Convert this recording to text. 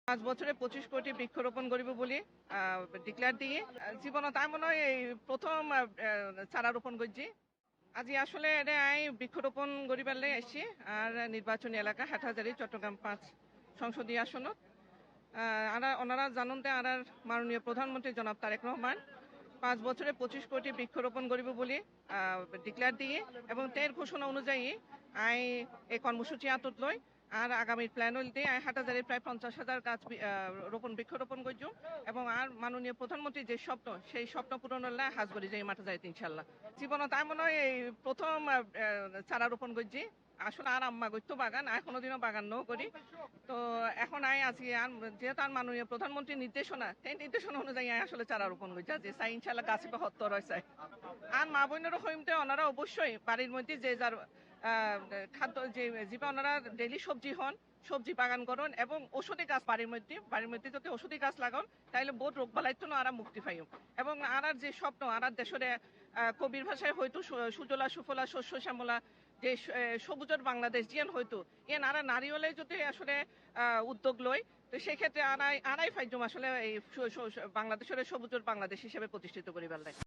5 বছরে 25 কোটি বৃক্ষরোপণ করিব বলে ডিক্লেয়ার দিয়ে জীবনত আমি মনে হয় এই প্রথম চারা রোপণ করছি। আজি আসলে এটা আই বৃক্ষরোপণ করিবার লাই আসছি আর নির্বাচনী এলাকা হাটহাজারী চট্টগ্রাম 5 সংসদীয় আসনত ওনারা জানুনতে আর মাননীয় প্রধানমন্ত্রী জনাব তারেক রহমান 5 বছরে 25 কোটি বৃক্ষরোপণ করিব বলে ডিক্লেয়ার দিয়ে এবং তের ঘোষণা অনুযায়ী আই এই কর্মসূচি আতত লই আর আগামীর প্ল্যান হইতে আই হাটহাজারী প্রায় 50,000 গাছ বৃক্ষরোপণ করছ এবং আর মাননীয় প্রধানমন্ত্রী যে স্বপ্ন সেই স্বপ্ন পূরণের লাই হাজগরি যাই মাঠে যাইতে ইনশাল্লাহ। জীবনত আমি মনে হয় এই প্রথম চারা রোপণ করছি। আসলে আর আম্মা করতো বাগান আর কোনোদিনও বাগান নও করি তো এখন আই আজকে যেহেতু আর মাননীয় প্রধানমন্ত্রীর নির্দেশনা সেই নির্দেশনা অনুযায়ী আসলে চারা রোপণ করছি যে চাই ইনশাল্লাহ গাছে বা হত্য রয়েছে আর মা বোনেরও হইমতে ওনারা অবশ্যই বাড়ির মধ্যে যে যার খাদ্য যে জীবা ওনারা ডেইলি সবজি হন সবজি বাগান করুন এবং ওষুধি গাছ বাড়ির মধ্যে যদি ওষুধি গাছ লাগান তাহলে বহুত রোগ বালাইতো না আরা মুক্তি পাইম এবং আর যে স্বপ্ন আর দেশের কবির ভাষায় হয়তো সুজলা সুফলা শস্য শ্যামলা যে সবুজের বাংলাদেশ জিয়ান হয়তো এন আরা নারীওয়ালাই যদি আসলে উদ্যোগ লয় তো সেক্ষেত্রে আড়াই ফাইজম আসলে এই বাংলাদেশের সবুজের বাংলাদেশ হিসেবে প্রতিষ্ঠিত করিবার লাগে।